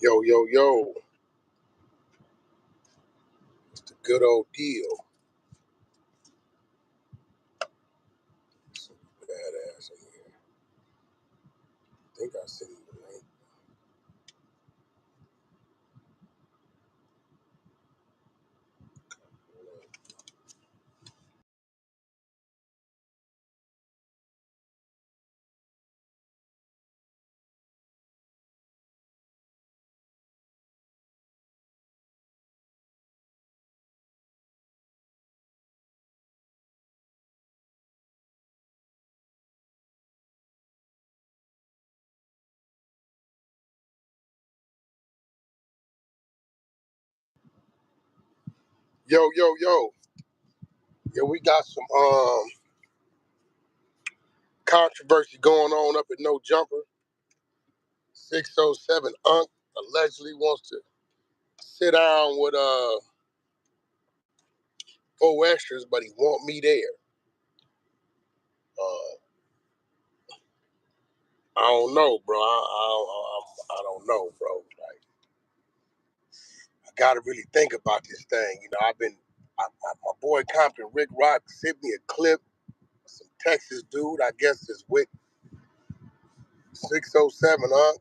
Yo, yo, yo. It's the good old deal. Some badass in here. I think I sent you the link. Yo, yo, yo. Yeah, we got some controversy going on up at No Jumper. 607 Unc allegedly wants to sit down with 4xtras, but he want me there. Uh, I don't know, bro. I don't know, bro. Like, I gotta really think about this thing. You know, my boy Compton Rick Rock sent me a clip. Some Texas dude, I guess, is with 607 Unc.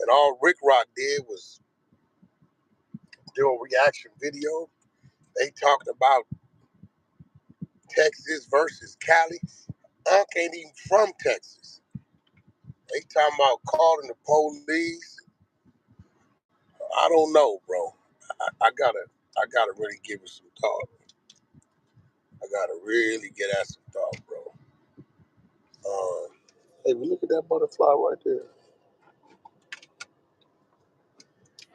And all Rick Rock did was do a reaction video. They talked about Texas versus Cali. Unc ain't even from Texas. They talking about calling the police. I don't know, bro. I gotta really give it some thought. I gotta really get at some thought, bro. Hey, we look at that butterfly right there.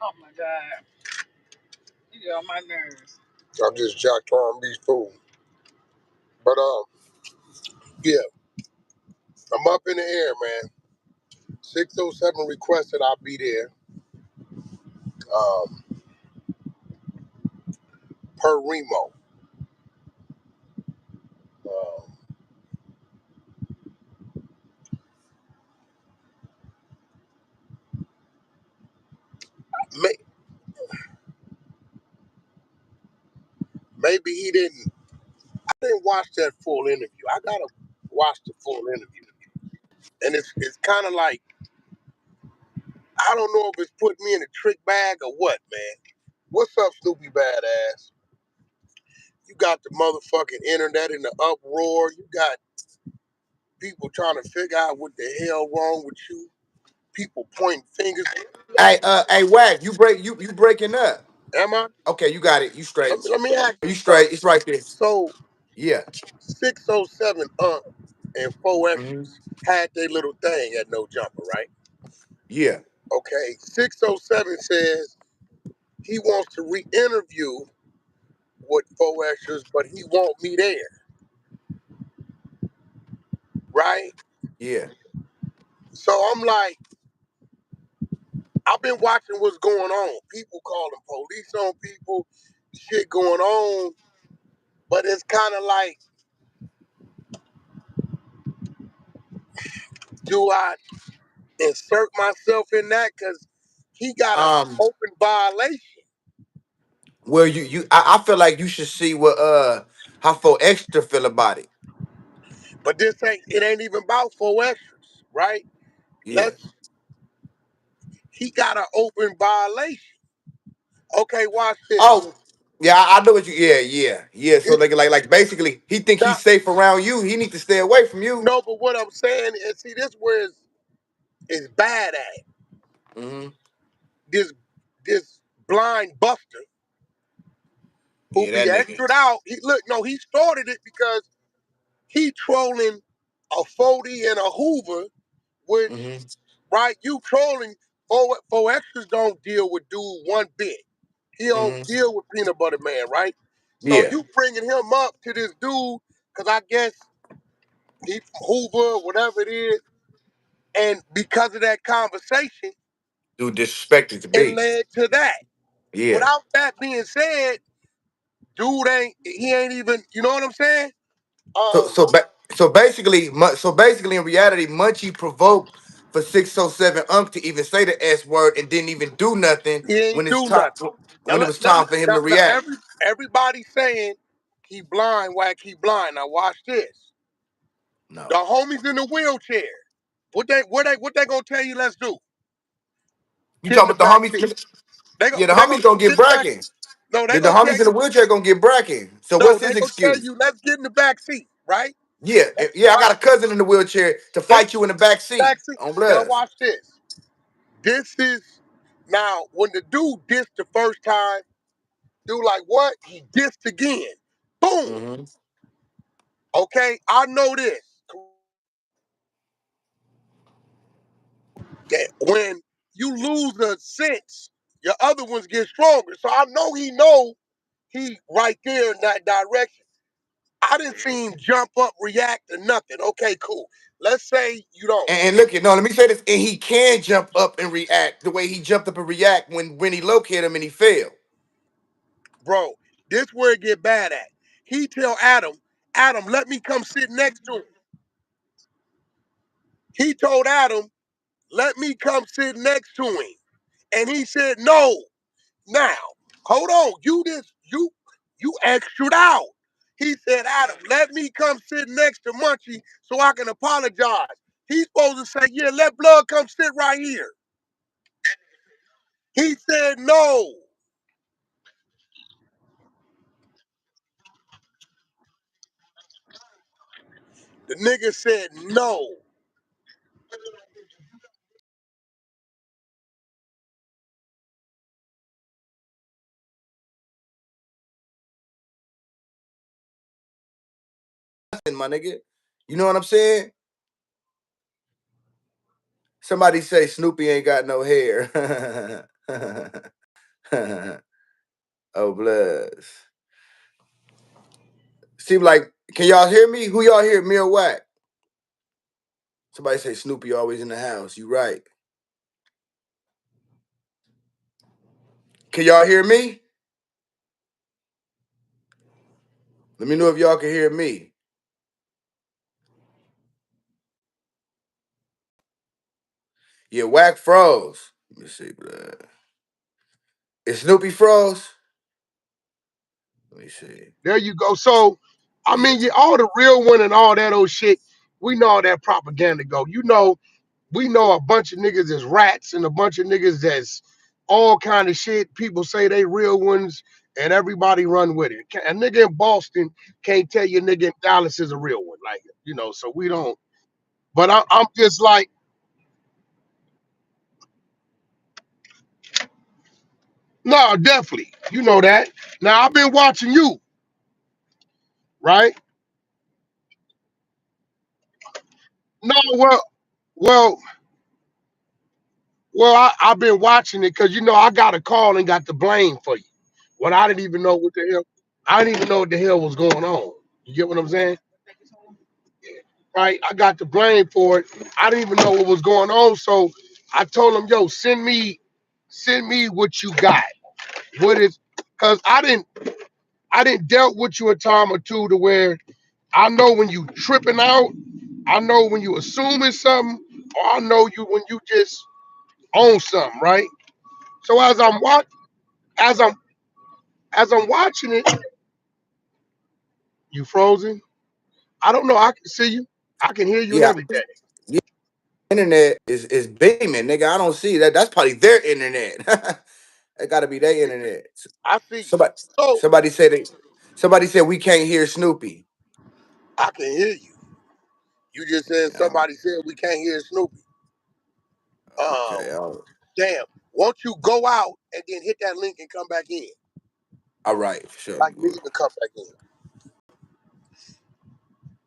Oh my God. You get on my nerves. I'm just Jack Tom Beach fool. But yeah, I'm up in the air, man. 607 requested I be there. Um, per Remo. Um, may, maybe he didn't. I didn't watch that full interview. I gotta watch the full interview, and it's kind of like I don't know if it's putting me in a trick bag or what, man. What's up, Snoopy Badass? You got the motherfucking internet in the uproar. You got people trying to figure out what the hell wrong with you. People pointing fingers. Hey, Wack, you breaking up. Am I? Okay, you got it. You straight. Let me ask You you straight. something. It's right there. So Yeah. 607 and 4 hmm extras had their little thing at No Jumper, right? Yeah. Okay, 607 says he wants to re-interview with 4 extras, but he won't me there, right? Yeah. So I'm like, I've been watching what's going on. People calling police on people, shit going on, but it's kind of like, do I insert myself in that? Because he got an Um. open violation. Well, I feel like you should see what how 4 extra feel about it. But it ain't even about 4 extras, right? Yeah. Let's He got an open violation. Okay, watch this. Oh. Yeah, I know what you. Yeah. So It like basically, he think he's not safe around you. He need to stay away from you. no, but what I'm saying is, see, this where it's bad at. hmm This this blind buster who Yeah, be that nigga. extra out. He started it because he trolling a 40 and a Hoover, which hmm right, you trolling. Four extras don't deal with dude one bit. He don't hmm deal with Peanut Butter Man, right? So Yeah. you bringing him up to this dude because I guess he from Hoover, whatever it is, and because of that conversation, Dude, disrespected to it be. led to that. Yeah. Without that being said, dude ain't even, you know what I'm saying? So Um, so ba- so basically, in reality, Munchie provoked for 607 to even say the S word and didn't even do nothing He when ain't it's do time nothing. Now, when it was time for him to react. everybody saying he blind, whack, he blind. Now watch this. The No. homies in the wheelchair. What they gonna tell you? Let's do. You Get in talking the about the back seat. homies? Yeah, the They homies gonna gonna get get in the back. bragging. No, they The gonna tell homies in the you. wheelchair gonna get bragging. So No, what's they his gonna tell excuse? you. Let's get in the back seat, right? Yeah, yeah, I Right. got a cousin in the wheelchair to Let's fight you in the back seat back seat. on Now blood. watch this. This is now when the dude dissed the first time. Dude, like what? He dissed again. Boom. Mm-hmm. Okay, I know this. That when you lose a sense, your other ones get stronger. So I know he right there in that direction. I didn't see him jump up, react, or nothing. Okay, cool. Let's say you don't. And look, no, let me say this. And he can jump up and react the way he jumped up and react when he located him and he failed. Bro, this where it get bad at. He tell Adam, let me come sit next to him. He told Adam, let me come sit next to him. And he said, no. Now, hold on. You extra'd out. He said, Adam, let me come sit next to Munchie so I can apologize. He's supposed to say, yeah, let Blood come sit right here. He said no. The nigga said no. My nigga. You know what I'm saying? Somebody say Snoopy ain't got no hair. Oh, bloods. Seem like, can y'all hear me? Who y'all hear? Me or Wack? Somebody say Snoopy always in the house. You right. Can y'all hear me? Let me know if y'all can hear me. Yeah, Wack froze. Let me see, blood. Is Snoopy froze? Let me see. There you go. So, I Yeah. mean, yeah, all the real one and all that old shit, we know all that propaganda go. We know a bunch of niggas is rats and a bunch of niggas that's all kind of shit. People say they real ones and everybody run with it. A nigga in Boston can't tell you a nigga in Dallas is a real one. Like, so we don't. But I'm just like, no, definitely. You know that. Now, I've been watching you, right? No, well, I've been watching it because, I got a call and got the blame for you. When I didn't even know what the hell, I didn't even know what the hell was going on. You get what I'm saying? Right? I got the blame for it. I didn't even know what was going on. So I told him, yo, send me what you got. What is because I didn't dealt with you a time or two to where I know when you tripping out, I know when you assuming something, or I know you when you just own something, right? So as I'm as I'm watching it, you frozen. I don't know. I can see you. I can hear you and Yeah. everything. Yeah. Internet is beaming, nigga. I don't see that. That's probably their internet. It gotta be their internet. I see you. Somebody So somebody said they somebody said we can't hear Snoopy. I can hear you. You just said Yeah, somebody said we can't hear Snoopy. Um, okay. damn. Won't you go out and then hit that link and come back in? All right, for sure. Like leave and come back in.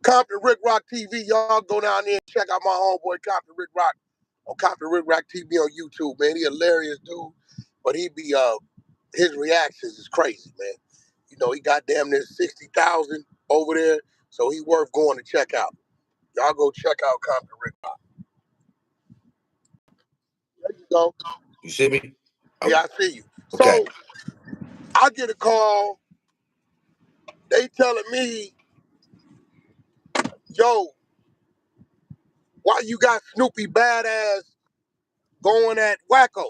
Compton Rick Rock TV. Y'all go down there and check out my homeboy Compton Rick Rock on Compton Rick Rock TV on YouTube, man. He hilarious dude. But he be his reactions is crazy, man. He got damn near 60,000 over there. So he worth going to check out. Y'all go check out Compton Rick Rock. There you go. You see me? Oh, Yeah, I see you. okay. So I get a call. They telling me, yo, Why you got Snoopy badass going at Wacko?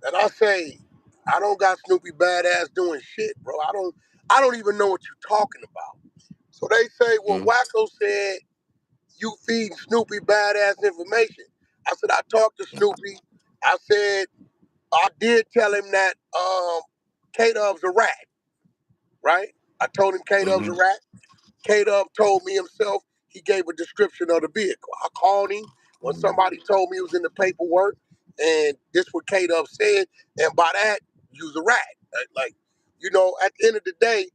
And I say, I don't got Snoopy badass doing shit, bro. I don't even know what you're talking about. So they say, well, Mm-hmm. Wacko said you feeding Snoopy badass information. I said, I talked to Snoopy. I said, I did tell him that K-Dub's a rat, right? I told him K-Dub's a Mm-hmm. rat. K-Dub told me himself, he gave a description of the vehicle. I called him when somebody told me it was in the paperwork, and this what K-Dub said, and by that, you's a rat. Like, at the end of the day,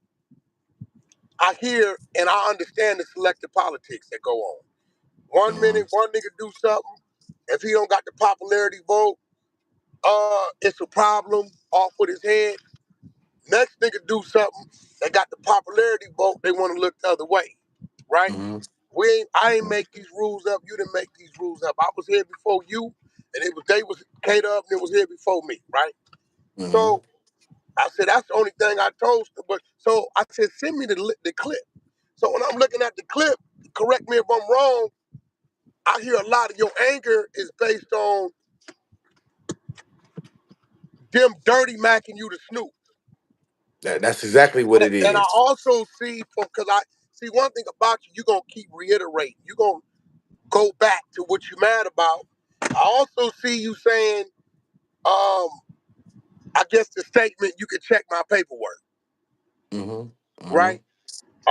I hear and I understand the selective politics that go on. One Mm-hmm. minute, one nigga do something. If he don't got the popularity vote, it's a problem off with his head. Next nigga do something, they got the popularity vote, they want to look the other way, right? Mm-hmm. I ain't make these rules up. You didn't make these rules up. I was here before you, and they was K-Dub, and it was here before me, right? Mm-hmm. So I said that's the only thing I told. But so I said send me the clip. So when I'm looking at the clip, correct me if I'm wrong. I hear a lot of your anger is based on them dirty macking you to Snoop. That's exactly what it And I is. also see because I see one thing about you, you're gonna keep reiterating. You're gonna go back to what you're mad about. I also see you saying, I guess the statement you can check my paperwork, Mm-hmm. Mm-hmm. right?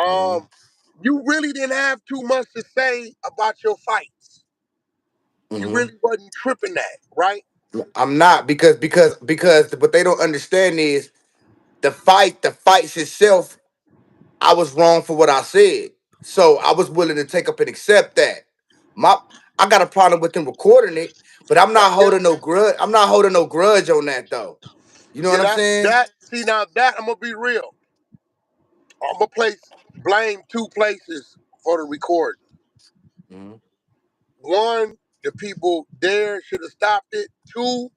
Mm-hmm. You really didn't have too much to say about your fights. You Mm-hmm. really wasn't tripping that, right? I'm not because what they don't understand is the fights itself. I was wrong for what I said, so I was willing to take up and accept that. My I got a problem with them recording it, but I'm not Yeah, holding no grudge. I'm not holding no grudge on that though. You know yeah. what I'm That saying? that see now that I'm gonna be real. I'm gonna place blame two places for the recording. Mm-hmm. One, the people there should have stopped it. Two,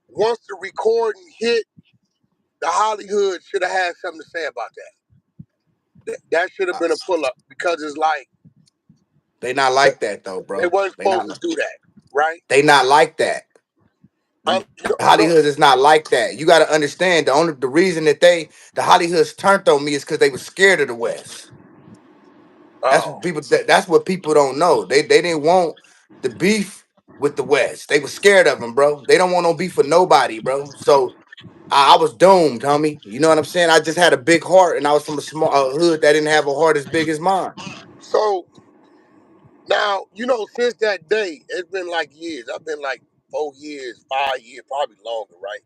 once the recording hit, the Hollywood should have had something to say about that. That should have been a pull up because it's like They not like that though, they bro. weren't They supposed not. to do that, right? They not like that. Hollywood is not like that. You got to understand the reason that the Hollywoods turned on me is because they were scared of the West. Oh, That's what people don't know. They didn't want the beef with the West. They were scared of them, bro. They don't want no beef with nobody, bro. So I was doomed, homie. You know what I'm saying? I just had a big heart, and I was from a hood that didn't have a heart as big as mine. so now since that day, it's been like years. I've been like 4 years, 5 years, probably longer, right?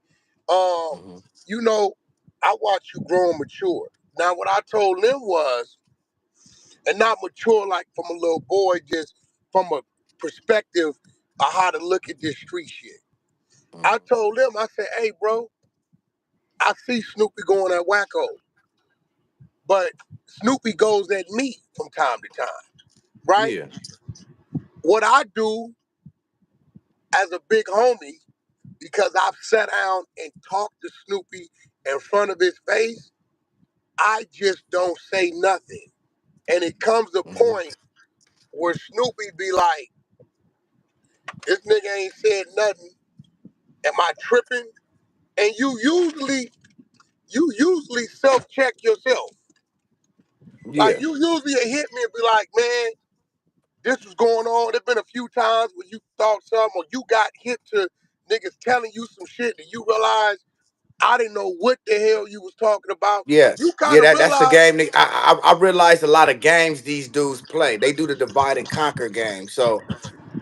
Hmm. You know, I watched you grow and mature. Now, what I told them was, and not mature like from a little boy, just from a perspective of how to look at this street shit. I told them, I said, hey, bro, I see Snoopy going at Wacko, but Snoopy goes at me from time to time, right? Yeah. What I do as a big homie, because I've sat down and talked to Snoopy in front of his face, I just don't say nothing. And it comes a Hmm. point where Snoopy be like, this nigga ain't said nothing. Am I tripping? And you usually self-check yourself. Like Yeah. you usually hit me and be like, man, this was going on. There's been a few times when you thought something or you got hit to niggas telling you some shit and you realize I didn't know what the hell you was talking about. Yeah. You kind Yeah. of That's the realize. game. I realize a lot of games these dudes play. They do the divide and conquer game. So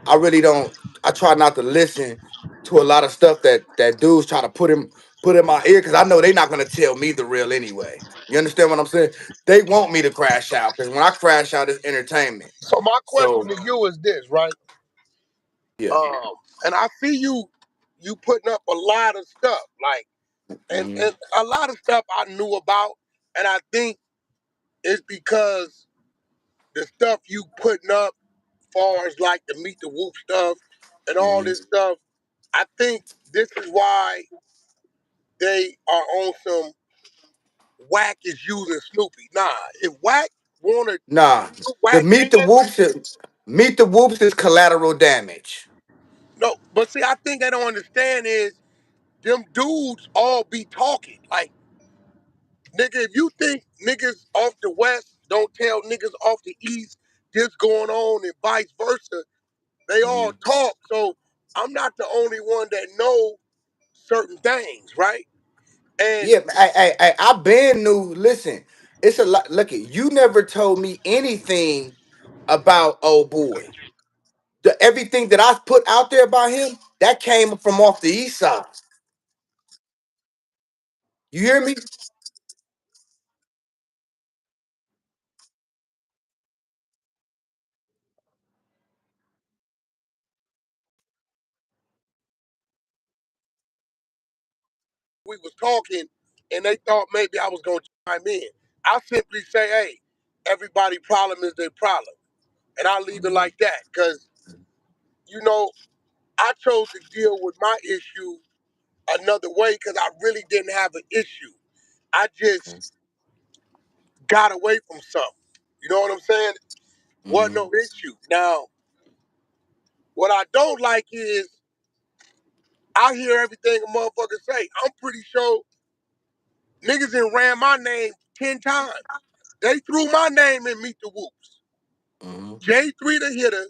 I really don't. I try not to listen to a lot of stuff that dudes try to put in my ear because I know they're not gonna tell me the real anyway. You understand what I'm saying? They want me to crash out because when I crash out, it's entertainment. So my question So to you is this, right? yeah. Um, and I see you putting up a lot of stuff, like Hmm. and a lot of stuff I knew about, and I think it's because the stuff you putting up, far as like the meet the whoop stuff and all Hmm. this stuff. I think this is why they are on some whack is using Snoopy. Nah, if whack wanted Nah, the whack meet the man, whoops. Meet the Whoops is collateral damage. No, but see, I think they don't understand is them dudes all be talking. Like, nigga, if you think niggas off the west don't tell niggas off the east this going on and vice versa, they all Mhm. talk. So I'm not the only one that know certain things, right? And Yeah, I been knew. Listen, it's a lot. Look, you never told me anything about old boy. Everything that I put out there about him, that came from off the east side. You hear me? we was talking, and they thought maybe I was gonna chime in. I simply say, hey, everybody problem is their problem, and I leave it Mhm. like that because you know I chose to deal with my issue another way because I really didn't have an issue. I just got away from something. You know what I'm saying? Wasn't Mhm. no issue. Now, what I don't like is I hear everything a motherfucker say. I'm pretty sure niggas done ran my name 10 times. They threw my name in Meet the Whoops. Mhm. J3 the hitter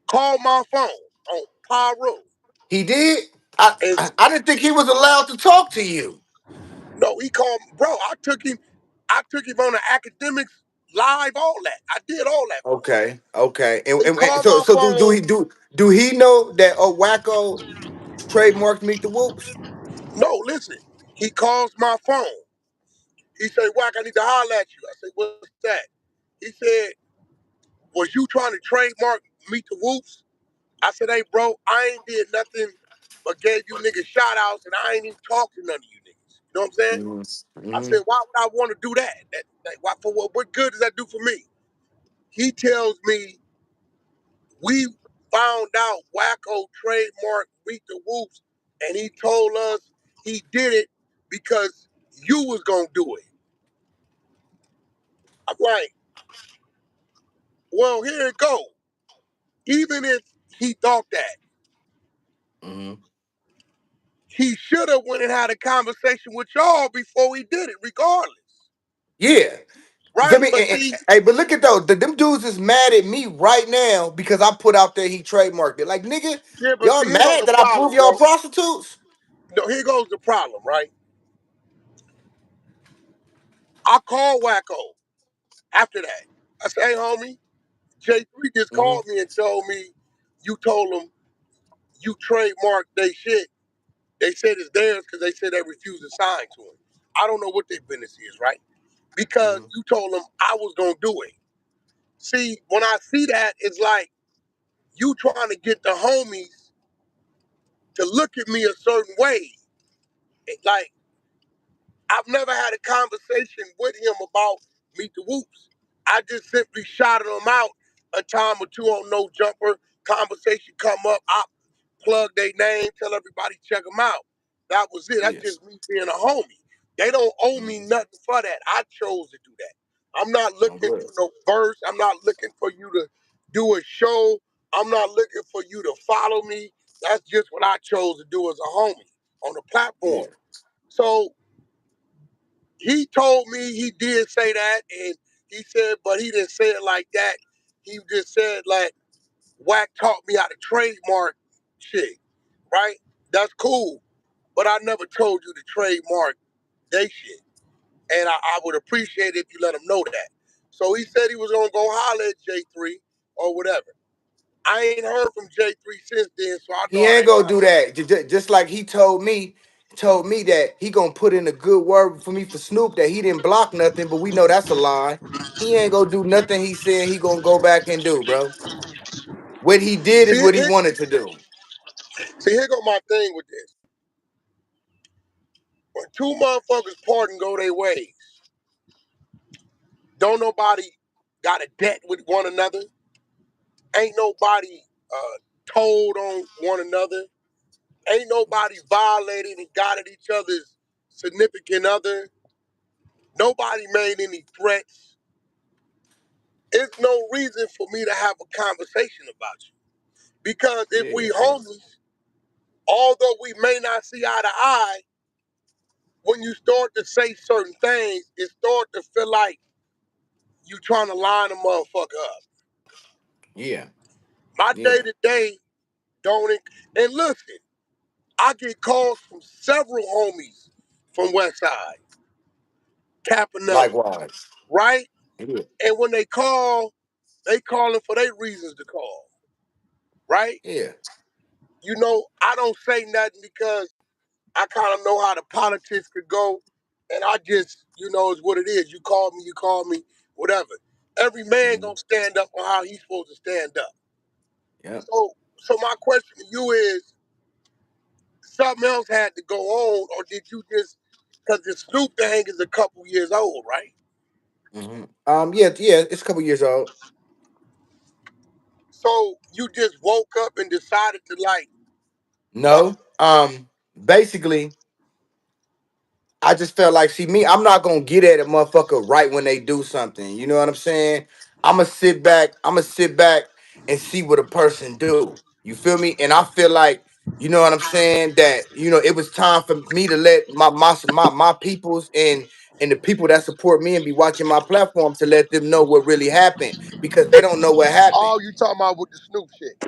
called my phone on Pyro. He did. I, And I didn't think he was allowed to talk to you. no, he called, bro, I took him on the Akademiks live, all that. I did all that for him. Okay, okay. He And called so my so do phone. he do he know that Wacko trademarked Meet the Whoops? No, listen. He calls my phone. He said, Wack, I need to holler at you. I said, what's that? He said, was you trying to trademark Meet the Whoops? I said, hey, bro, I ain't did nothing but gave you niggas shout outs and I ain't even talked to none of you niggas. You know what I'm saying? Mhm. I said, Mhm. why would I want to do that? Why, for what good does that do for me? He tells me we found out Wacko trademarked Meet the Whoops and he told us he did it because you was gonna do it. I'm like, well, here it go. Even if he thought that, Mhm. he should have went and had a conversation with y'all before he did it, regardless. Yeah. You feel Right? me? But see, Hey, but look at those. Them dudes is mad at me right now because I put out there he trademarked it. Like, nigga, yeah, but y'all see, here goes mad the that I prove problem, y'all bro. prostitutes? No, here goes the problem, right? I called Wacko after that. I said, hey, homie, J3 just Hmm. called me and told me you told them you trademarked they shit. They said it's theirs because they said they refused to sign to it. I don't know what their business is, right? Because Hmm. you told them I was going to do it. See, when I see that, it's like you trying to get the homies to look at me a certain way. Like, I've never had a conversation with him about Meet the Whoops. I just simply shouted him out a time or two on No Jumper. Conversation come up, I plug their name, tell everybody check them out. That was it. That's Yes. just me being a homie. They don't owe me Hmm. nothing for that. I chose to do that. I'm not I'm looking good. for no verse. I'm not looking for you to do a show. I'm not looking for you to follow me. That's just what I chose to do as a homie on the Yeah. platform. So he told me he did say that, and he said, but he didn't say it like that. He just said like Wack taught me how to trademark shit, right? That's cool, but I never told you to trademark they shit, and I would appreciate it if you let him know that. So he said he was gonna go holler at J3 or whatever. I ain't heard from J3 since then, so I know He I ain't ain't gonna got. do that. Just like he told me that he gonna put in a good word for me for Snoop that he didn't block nothing, but we know that's a lie. He ain't gonna do nothing he said he gonna go back and do, bro. What he did is See, what he wanted to do. here go my thing with this. When two motherfuckers part and go their ways, don't nobody got a debt with one another. Ain't nobody told on one another. Ain't nobody violated and got at each other's significant other. Nobody made any threats. it's no reason for me to have a conversation about you. Because if Yeah, we homies, although we may not see eye to eye, when you start to say certain things, it start to feel like you trying to line a motherfucker up. yeah, My day yeah. to day don't. And listen, I get calls from several homies from West Side, capping up, Likewise. right? Yeah, And when they calling for their reasons to call, right? yeah. You know, I don't say nothing because I kind of know how the politics could go, and I just, it's what it is. You call me, whatever. Every man Hmm. gonna stand up on how he's supposed to stand up. Yeah. So my question to you is, something else had to go on, or did you just, because the Snoop thing is a couple years old, right? Hmm. Yeah, yeah. It's a couple years old. So you just woke up and decided to like, uh, No. Basically, I just felt like, see me, I'm not gonna get at a motherfucker right when they do something. You know what I'm saying? I'm gonna sit back and see what a person do. You feel me? And I feel like, you know what I'm saying, that it was time for me to let my peoples and the people that support me and be watching my platform to let them know what really happened because they don't know what happened. all you talking about with the Snoop shit?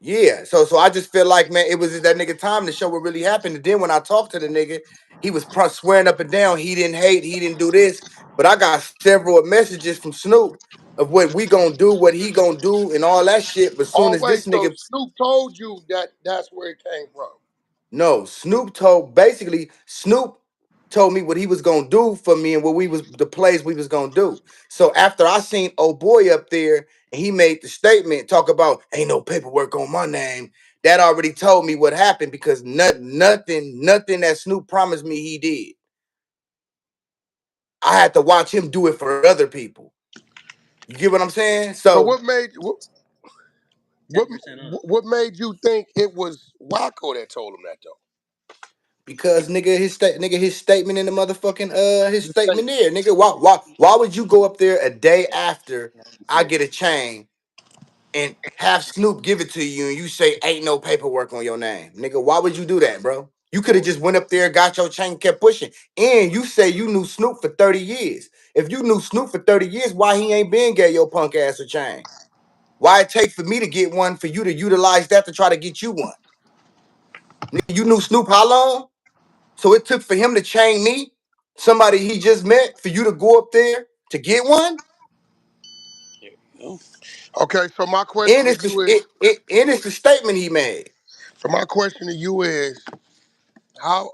Yeah, so I just feel like, man, it was just that nigga time to show what really happened. And then when I talked to the nigga, he was swearing up and down he didn't hate, he didn't do this. But I got several messages from Snoop of what we gonna do, what he gonna do, and all that shit. But soon Oh as wait, this so nigga, Snoop told you that that's where it came from? no, Snoop told me what he was gonna do for me and what we was the plays we was gonna do. So after I seen old boy up there and he made the statement talk about ain't no paperwork on my name, that already told me what happened because nothing that Snoop promised me he did. I had to watch him do it for other people. You get what I'm saying? So So what, what made you think it was Wacko that told him that though? because his statement in the motherfucking his statement there, nigga. Why would you go up there a day after I get a chain and have Snoop give it to you and you say ain't no paperwork on your name? Nigga, why would you do that, bro? You could have just went up there, got your chain, kept pushing. And you say you knew Snoop for 30 years. If you knew Snoop for 30 years, why he ain't been gave your punk ass a chain? Why it take for me to get one for you to utilize that to try to get you one? Nigga, you knew Snoop how long? So it took for him to chain me, somebody he just met, for you to go up there to get one? Okay, so my question And to it's you the is, and it's the statement he made. how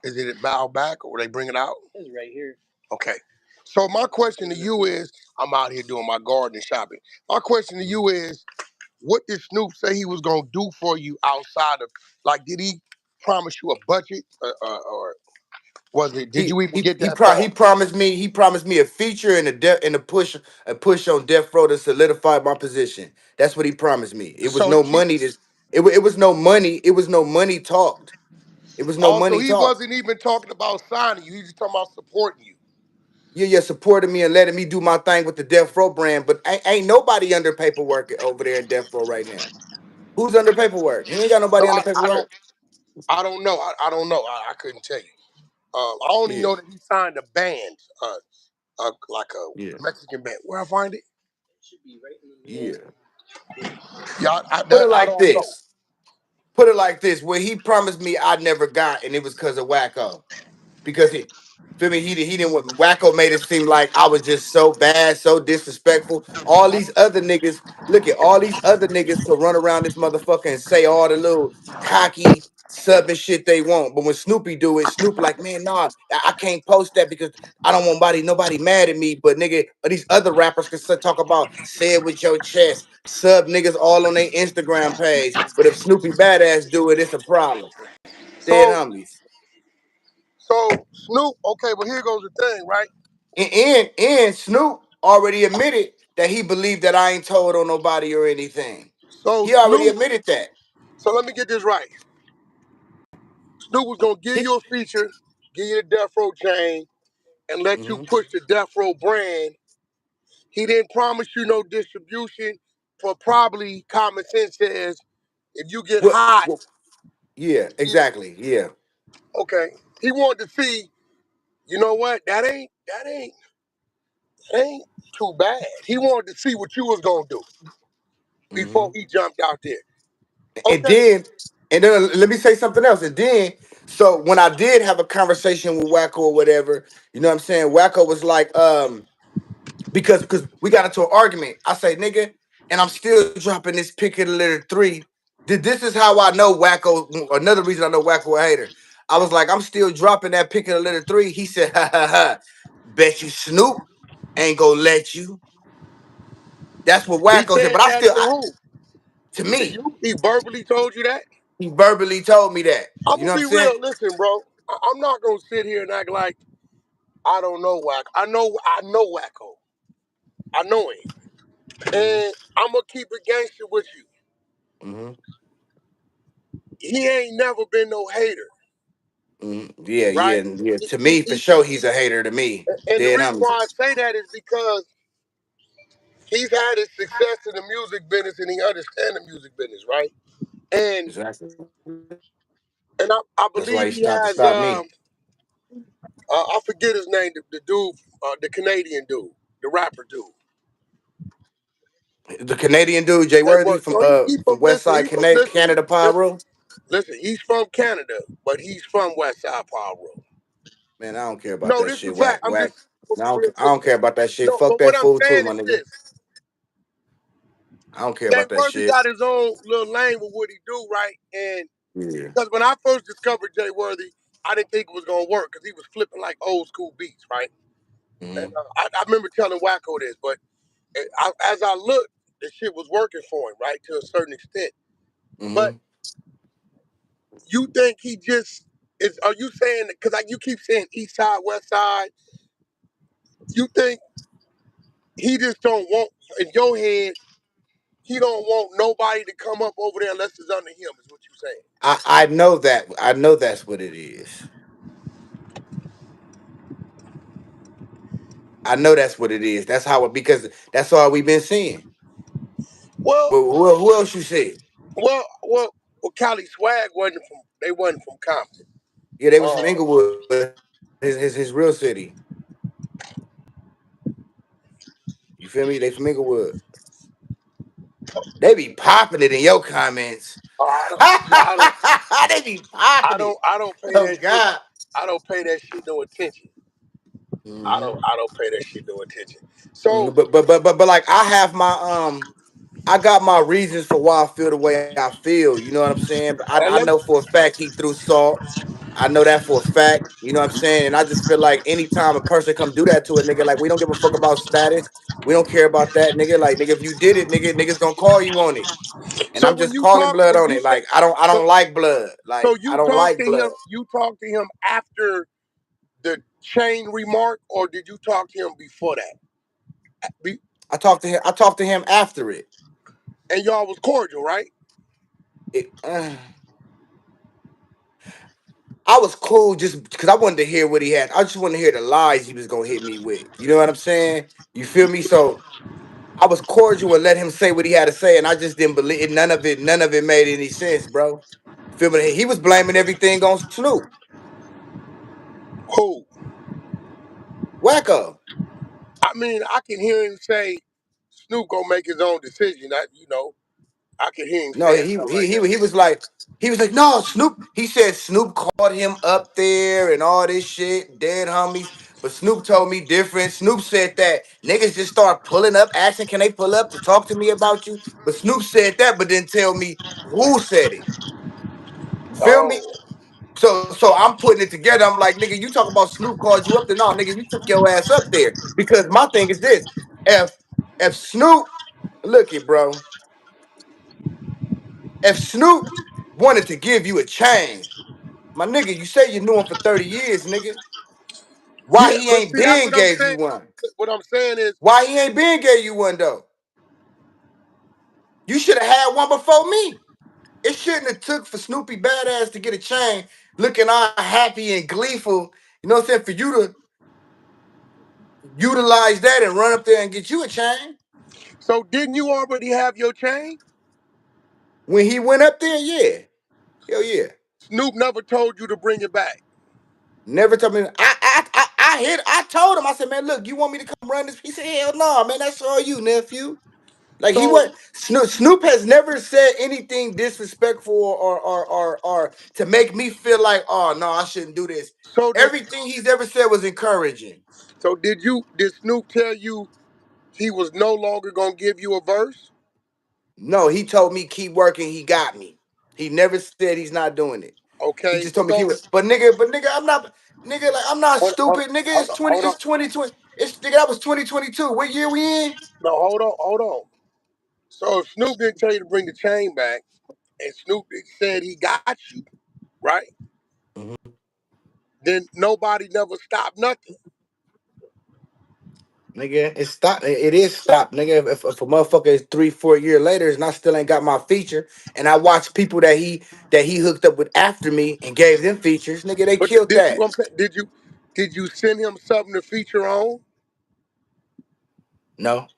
is it bow back or they bring it out? Okay. So my question to you is, I'm out here doing my garden shopping. My question to you is, what did Snoop say he was gonna do for you outside of, like, did he promise you a budget, or was it? Did He you even he get he that pro- far? he promised me a feature and a push on death row to solidify my position. That's what he promised me. It was So no he, money. It was no money. It was no money talked. It was no also money he talked. wasn't even talking about signing you. He just talking about supporting you. Yeah, supporting me and letting me do my thing with the death row brand. But ain't nobody under paperwork over there in death row right now. Who's under paperwork? He ain't got So nobody under I don't paperwork. I don't know. I don't know. I couldn't tell you. I only Yeah, know that he signed a band, like yeah, a Mexican band. Where I find it? yeah. Yeah, Put it I like don't know. this. Put it like this. What he promised me, I never got, and it was because of Wacko. Because he feel me, he didn't want Wacko made it seem like I was just so bad, so disrespectful. All these other niggas, look at all these other niggas could run around this motherfucker and say all the little cocky sub and shit they want. But when Snoopy do it, Snoop like, man, nah, I can't post that because I don't want nobody mad at me. But nigga, these other rappers can talk about say it with your chest, sub niggas all on their Instagram page. But if Snoopy badass do it, it's a problem. Dead So homies. Snoop. Okay, but here goes the thing, right? And Snoop already admitted that he believed that I ain't told on nobody or anything. So He already Snoop. admitted that. So let me get this right. Snoop was gonna give He, you a feature, give you the Death Row chain, and let you Mhm. push the Death Row brand He didn't promise you no distribution, for probably common sense says if you get What? hot, Yeah, you exactly. Yeah. okay. He wanted to see, you know what? That ain't too bad. He wanted to see what you was gonna do before Hmm. he jumped out there. And Okay. then, let me say something else. And then, so when I did have a conversation with Wacko or whatever, you know what I'm saying? Wacko was like, because we got into an argument. I say, nigga, and I'm still dropping this pick of the litter 3. This is how I know Wacko. Another reason I know Wacko a hater. I was like, I'm still dropping that pick of the litter 3. He said, ha ha ha. Bet you Snoop ain't gonna let you. That's what He Wacko said. said But that to who? to To me, you? He verbally told you that? he verbally told me that. I'm You know gonna what I'm be saying? real. Listen, bro. I'm not gonna sit here and act like I don't know Wacko. I know Wacko. I know him. Hmm. And I'm gonna keep it gangster with you. Hmm. He ain't never been no hater, Hmm. Yeah, yeah, right? yeah. To me, for sure, he's a hater to me. And the Dead reason homies. why I say that is because he's had his success in the music business and he understands the music business, right? And Exactly. I That's why believe he's he trying to has stop me. I forget his name, the dude, the Canadian dude, the rapper dude. The Canadian dude, Jay That Worthy works. So he from West listen, Side Canada listen, Pyro. listen. He's from Canada, but he's from West Side Power Road. Man, I don't care about No, that this is a shit. fact. Whack, I'm whack. just gonna No, be real. I don't Listen, care about that shit. no, Fuck but what that I'm fool too, saying my is nigga. this: I don't care Jay about that Worthy shit. got his own little lane with what he do, right? And Yeah. because when I first discovered Jay Worthy, I didn't think it was gonna work because he was flipping like old school beats, right? And Mm-hmm. I remember telling Wacko this, but as I looked, the shit was working for him, right, to a certain extent. But Mm-hmm. you think he just is? Are you saying because you keep saying East Side, West Side? You think he just don't want in your head? He don't want nobody to come up over there unless it's under him. Is what you saying? I know that. I know that's what it is. I know that's what it is. That's how it because that's all we've been seeing. Well, But who else you see? well. Cali Swag wasn't from. They wasn't from Compton. Yeah, they was from Uh, Inglewood, his real city. You feel me? They from Inglewood. They be popping it in your comments. I don't. I don't. They be popping it. I don't pay Oh that shit. God. I don't pay that shit no attention. Hmm. I don't pay that shit no attention. So But like I have my I got my reasons for why I feel the way I feel. You know what I'm saying? But I and know for a fact he threw salt. I know that for a fact. You know what I'm saying? And I just feel like anytime a person come do that to a nigga, like we don't give a fuck about status. We don't care about that, nigga. Like nigga, if you did it, niggas gonna call you on it. And so I'm just calling blood when on you it. say Like I so don't like blood. Like so I don't like blood. you talked to him after the chain remark, or did you talk to him before that? I talked to him after it. And y'all was cordial, right? It I was cool just because I wanted to hear what he had. I just wanted to hear the lies he was gonna hit me with. You know what I'm saying? You feel me? So I was cordial and let him say what he had to say, and I just didn't believe it. None of it made any sense, bro. Feel me? He was blaming everything on Snoop. Who? Wacko. I mean, I can hear him say Snoop gonna make his own decision. I can hear him No, saying stuff like that. he was like, no, Snoop. He said Snoop called him up there and all this shit, dead homies. But Snoop told me different. Snoop said that niggas just start pulling up, asking, can they pull up to talk to me about you? But Snoop said that, but didn't tell me who said it. You feel me? Oh, So I'm putting it together. I'm like, nigga, you talk about Snoop called you up there. No, nigga, you took your ass up there. Because my thing is this. If if Snoop, look it, bro. If Snoop wanted to give you a chain, my nigga, you say you knew him for 30 years, nigga. Why yeah, he but ain't see, that's been what I'm gave saying. you one? What I'm saying is, Why he ain't been gave you one though? You should have had one before me. It shouldn't have took for Snoopy Badass to get a chain, looking all happy and gleeful. You know what I'm saying? For you to utilize that and run up there and get you a chain. So didn't you already have your chain? When he went up there, yeah. Hell yeah. Snoop never told you to bring it back. Never told me. I told him. I said, man, look, you want me to come run this? He said, hell no, man. That's all you, nephew. Like he So was Snoop has never said anything disrespectful or to make me feel like, oh no, I shouldn't do this. so did Everything he's ever said was encouraging. did Snoop tell you he was no longer gonna give you a verse? No, he told me keep working. He got me. He never said he's not doing it. He Okay, just told me keep so it. But nigga, I'm not nigga. Like I'm not stupid. Nigga, hold it's on, 20. hold on. It's 2020. It's nigga. That was 2022. What year we in? No, hold on. So if Snoop didn't tell you to bring the chain back, and Snoop said he got you, right? Mhm. Then nobody never stopped nothing. Nigga, it's stop. It is stop, nigga. If a motherfucker is 3, 4 years later and I still ain't got my feature, and I watch people that he hooked up with after me and gave them features, nigga, they But killed did you? that. I'm saying, did you send him something to feature on? No.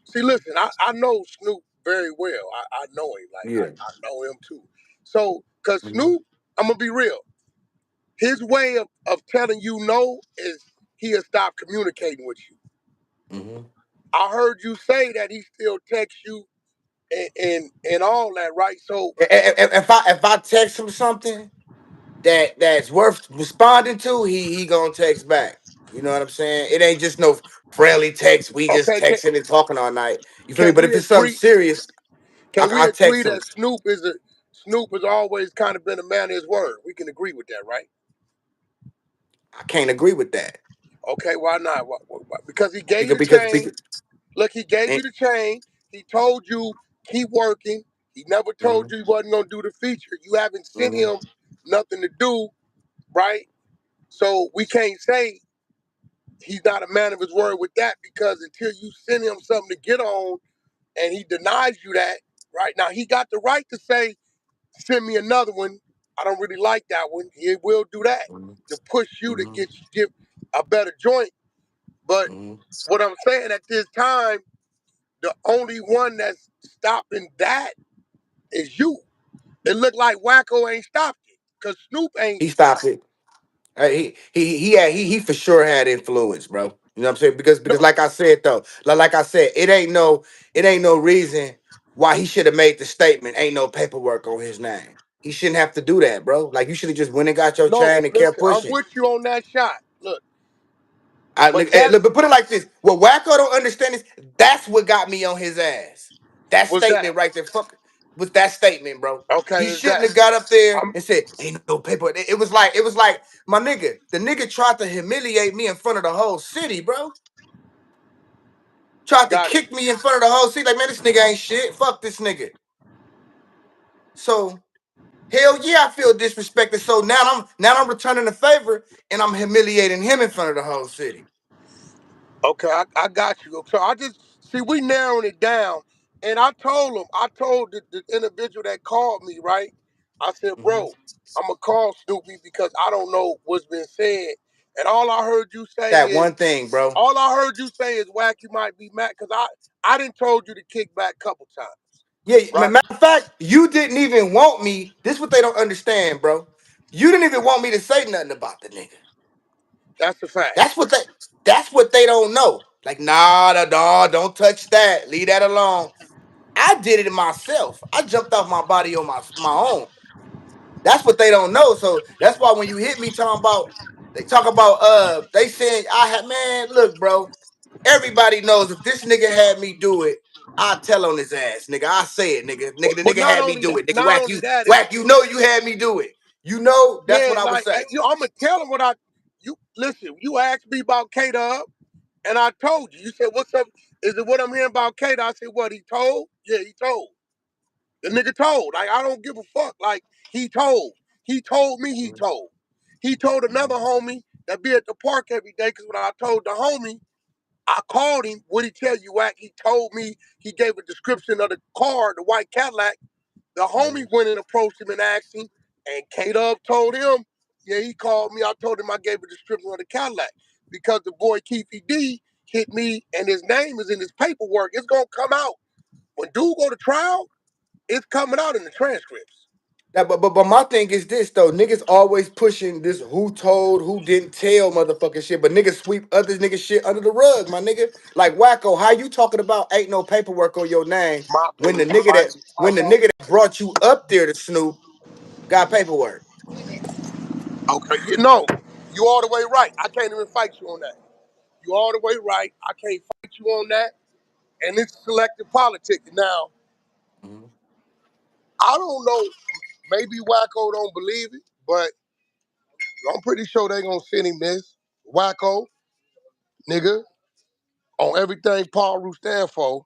See, listen, I know Snoop very well. I know him. Like Yeah. I know him too. So, cause Hmm. Snoop, I'm gonna be real. His way of telling you no is he'll stop communicating with you. Hmm. I heard you say that he still texts you and all that, right? So, If I text him something that's worth responding to, he gonna text back. You know what I'm saying? It ain't just no friendly text. We just okay, texting and talking all night. You feel me? can But if we it's something agree? serious, Can we I agree text him. that Snoop has always kind of been a man of his word? We can agree with that, right? I can't agree with that. Okay, why not? Because he gave you Because the because, chain. because Look, he gave you and, the chain. He told you keep working. He never told mhm, you he wasn't gonna do the feature. You haven't sent mhm. him nothing to do, right? So we can't say he's not a man of his word with that because until you send him something to get on and he denies you that, right? Now he got the right to say, send me another one. I don't really like that one. He will do that Mhm. to push you to Mhm. get a better joint. But Mhm. what I'm saying at this time, the only one that's stopping that is you. It looked like Wacko ain't stopped it because Snoop ain't. He stopped it. He for sure had influence, bro. You know what I'm saying? Because No, like I said though, like I said, it ain't no reason why he should have made the statement. Ain't no paperwork on his name. He shouldn't have to do that, bro. Like you should have just went and got your no, chain and kept listen, I'm pushing. with you on that shot. Look, but Look, that look, but put it like this: what Wacko don't understand is that's what got me on his ass. That was that. statement right there, fuck, was that statement, bro. Okay, He is shouldn't that. have got up there I'm and said, "Ain't no paper." It was like my nigga. The nigga tried to humiliate me in front of the whole city, bro. Tried to got kick me in front of the whole city. Like, man, this nigga ain't shit. Fuck this nigga. So hell yeah, I feel disrespected. So now I'm returning the favor and I'm humiliating him in front of the whole city. okay. I got you. So I just see we narrowing it down, and I told the individual that called me, right? I said, Mhm. bro, I'm gonna call Snoopy because I don't know what's been said, and all I heard you say That is one thing, bro. all I heard you say is whack. You might be mad because I didn't told you to kick back a couple times, Yeah, right? matter of fact, you didn't even want me. This is what they don't understand, bro. You didn't even want me to say nothing about the nigga. That's a fact. That's what they. That's what they don't know. Like, nah, the dog, don't touch that. Leave that alone. I did it myself. I jumped off my body on my own. That's what they don't know. So that's why when you hit me talking about, they talk about they saying I had man, look, bro. Everybody knows if this nigga had me do it, I tell on his ass, nigga. I say it, nigga. Nigga, the But nigga had me do it. Nigga, not only that is whack, you know you had me do it. You know, that's yeah, what I would like say. you know, I'm gonna tell him what I you listen. You asked me about K Dub, and I told you. You said, "What's up? Is it what I'm hearing about K Dub?" I said, "What he told? Yeah, he told. The nigga told. Like I don't give a fuck. Like he told. He told me he Mhm, told. He told mhm, another homie that be at the park every day. Cause when I told the homie, I called him. What he tell you, Wack? He told me he gave a description of the car, the white Cadillac. The homie mhm, went and approached him and asked him, and K Dub told him, yeah, he called me. I told him I gave a description of the Cadillac. because the boy Keefy D hit me and his name is in his paperwork. It's gonna come out. When dude go to trial, it's coming out in the transcripts. That, but my thing is this though, niggas always pushing this who told, who didn't tell motherfucking shit, but niggas sweep other niggas shit under the rug, my nigga. Like Wacko, how you talking about ain't no paperwork on your name My when the opinion. nigga that brought you up there to Snoop got paperwork? Okay, you know, you all the way right. I can't even fight you on that. You all the way right. I can't fight you on that. And it's selective politics. Now, Mhm. I don't know. Maybe Wacko don't believe it, but I'm pretty sure they gonna send him this. Wacko, nigga, on everything Paul Root stand for.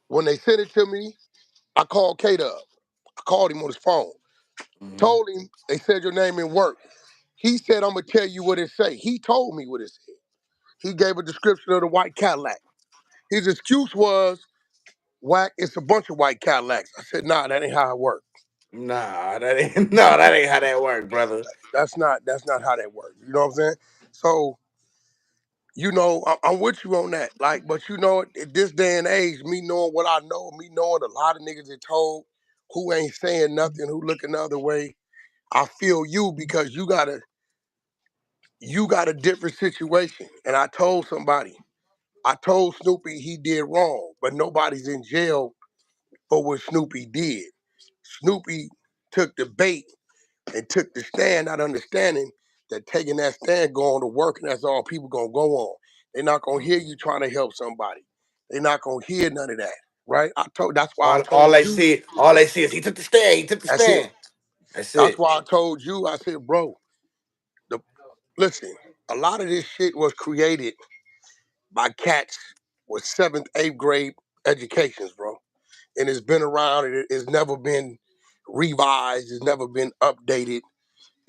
When they sent it to me, I called K-Dub. I called him on his phone. Mhm. Told him they said your name in work. He said, I'm gonna tell you what it say. He told me what it said. He gave a description of the white Cadillac. His excuse was, Whack, it's a bunch of white Cadillacs. I said, nah, that ain't how it works. Nah, that ain't no, that ain't how that work, brother. That's not how that works. You know what I'm saying? So, I'm with you on that. Like, but at this day and age, me knowing what I know, me knowing a lot of niggas that told who ain't saying nothing, who looking the other way, I feel you because you got a different situation. And I told Snoopy he did wrong, but nobody's in jail for what Snoopy did. Snoopy took the bait and took the stand, not understanding that taking that stand, going to work, and that's all people gonna go on. They're not gonna hear you trying to help somebody. They're not gonna hear none of that, right? That's why I All told they you. see, all they see is he took the stand, he took the That's it. stand. That's That's it. why I told you. I said, bro, the listen. A lot of this shit was created by cats with seventh, eighth grade educations, bro, and it's been around. It's never been revised. It's never been updated.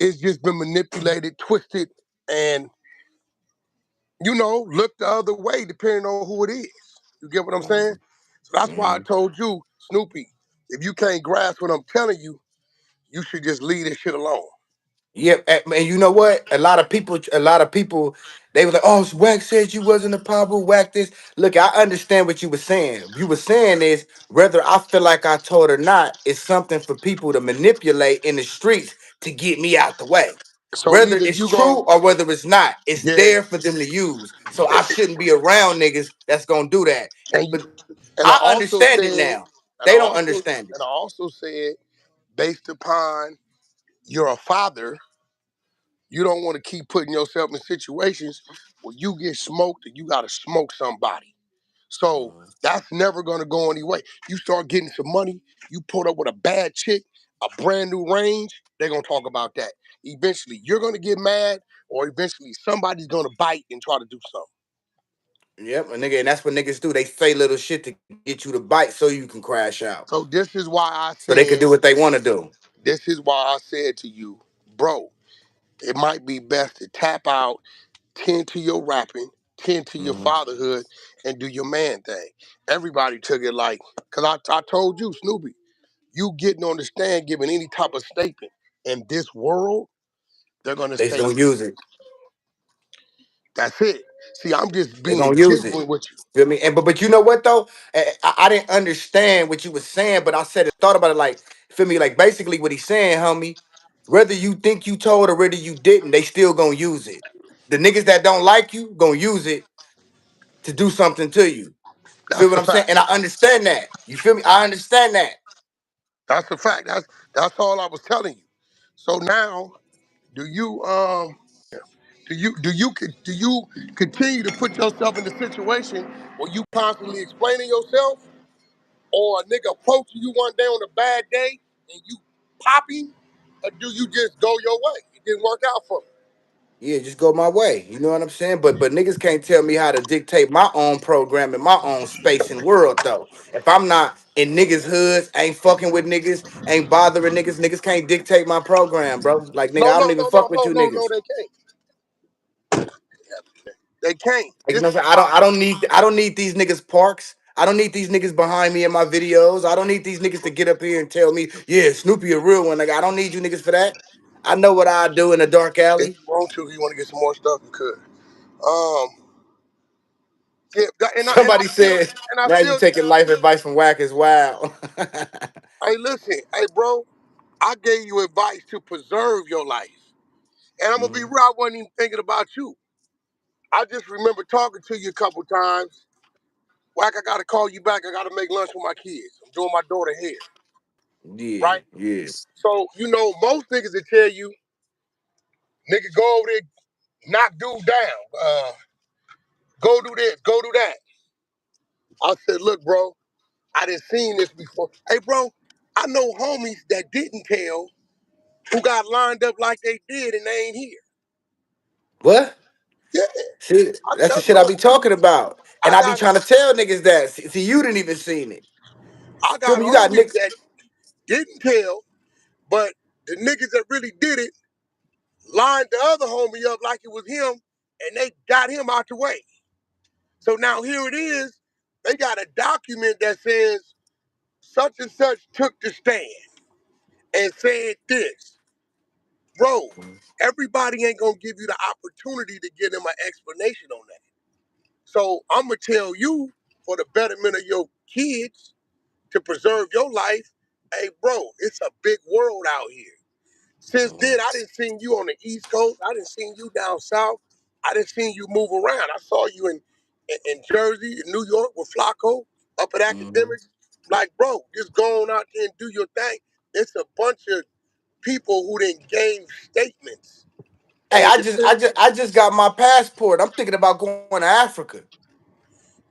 It's just been manipulated, twisted, and look the other way depending on who it is. You get what I'm saying? So that's why I Mhm. told you, Snoopy, if you can't grasp what I'm telling you, you should just leave this shit alone. Yep, and you know what? A lot of people, they were like, "Oh, Wack said you wasn't a Pablo. Wack this." Look, I understand what you were saying. You were saying is whether I feel like I told or not, it's something for people to manipulate in the streets to get me out the way. So Whether either it's you true gon' or whether it's not, it's yeah, there for them to use. So I shouldn't be around niggas that's gonna do that. and you But and I I also understand it said now. They don't understand it. and I also said based upon you're a father, you don't want to keep putting yourself in situations where you get smoked and you gotta smoke somebody. So that's never gonna go anyway. You start getting some money, you put up with a bad chick, a brand new range, they're gonna talk about that. Eventually, you're gonna get mad, or eventually somebody's gonna bite and try to do something. Yep, and that's what niggas do. They say little shit to get you to bite so you can crash out. So this is why I So they can do said, what they want to do. this is why I said to you, bro, it might be best to tap out, tend to your rapping, tend to your Mhm. fatherhood, and do your man thing. Everybody took it like, cause I told you, Snoopy, you getting on the stand giving any type of statement in this world, they're gonna They say, gonna use it. that's it. See, I'm just They being gonna use it. genuine with you. Feel me? And but you know what though? I didn't understand what you were saying, but I said it, thought about it like, feel me? Like basically what he's saying, homie. Whether you think you told or whether you didn't, they still gonna use it. The niggas that don't like you gonna use it to do something to you. You feel That's what the I'm saying? fact. And I understand that. You feel me? I understand that. That's the fact. That's all I was telling you. So now, do you do you continue to put yourself in a situation where you constantly explaining yourself, or a nigga approaching you one day on a bad day and you popping, or do you just go your way? It didn't work out for me. Yeah, just go my way. You know what I'm saying? But niggas can't tell me how to dictate my own program in my own space and world though. If I'm not in niggas hoods, ain't fucking with niggas, ain't bothering niggas, niggas can't dictate my program, bro. Like nigga, No, I don't no, even no, no, fuck with no, you no, no, niggas. they can't. They can't. Like, you This know is what I'm saying? why. I don't need these niggas parks. I don't need these niggas behind me in my videos. I don't need these niggas to get up here and tell me, yeah, Snoopy a real one. Like I don't need you niggas for that. I know what I do in a dark If alley. you want to, if you want to get some more stuff, you could. Um, yeah, Somebody said, and I now you still, taking life advice from Whack is wild. hey, listen, hey, bro, I gave you advice to preserve your life, and I'm gonna be Mhm. real. I wasn't even thinking about you. I just remember talking to you a couple times. Whack, I gotta call you back. I gotta make lunch with my kids. I'm doing my daughter hair, Yeah, right? yeah. So you know, most niggas that tell you, nigga, go over there, knock dude down, go do this, go do that. I said, look, bro, I done seen this before. Hey, bro, I know homies that didn't tell who got lined up like they did and they ain't here. What? Yeah, See, that's the shit I be talking about. And I I be got trying to tell niggas that. See, you didn't even seen it. I Feel got me? You got homies niggas. that didn't tell, but the niggas that really did it lined the other homie up like it was him, and they got him out the way. So now here it is. They got a document that says such and such took the stand and said this. Bro, everybody ain't gonna give you the opportunity to give them an explanation on that. So I'm gonna tell you, for the betterment of your kids, to preserve your life, hey bro, it's a big world out here. Since then, I didn't seen you on the East Coast. I didn't seen you down south. I didn't seen you move around. I saw you in Jersey, in New York with Flacco, up at Mhm. Academics. Like, bro, just go on out there and do your thing. It's a bunch of people who didn't gave statements. Hey, And I just got my passport. I'm thinking about going to Africa.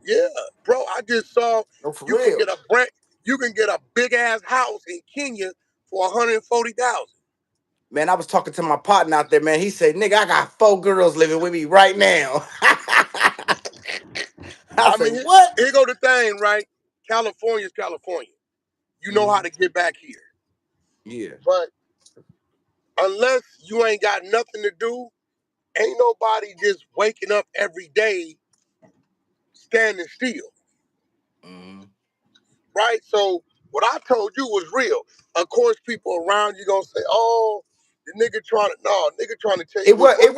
yeah, bro, I just saw No, for you can real. get a brand, you can get a big ass house in Kenya for 140,000. Man, I was talking to my partner out there, man. He said, nigga, I got 4 girls living with me right now. I I say, mean, what? here go the thing, right? California's California. You know how Mhm. to get back here. Yeah. But unless you ain't got nothing to do, ain't nobody just waking up every day standing still, Mhm. right? So what I told you was real. Of course, people around you gonna say, "Oh, the nigga trying to no, nigga trying to tell you It what's was going."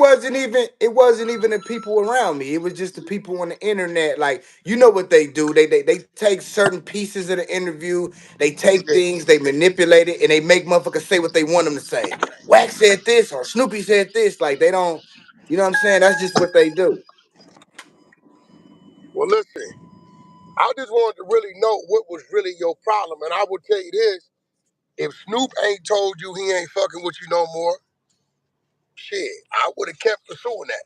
it wasn't even the people around me. It was just the people on the internet. Like, you know what they do? They take certain pieces of the interview, they take Yeah. things, they manipulate it, and they make motherfuckers say what they want them to say. Wax said this or Snoopy said this. Like, they don't, you know what I'm saying? That's just what they do. Well, listen, I just wanted to really know what was really your problem, and I will tell you this: if Snoop ain't told you he ain't fucking with you no more, shit, I would have kept pursuing that.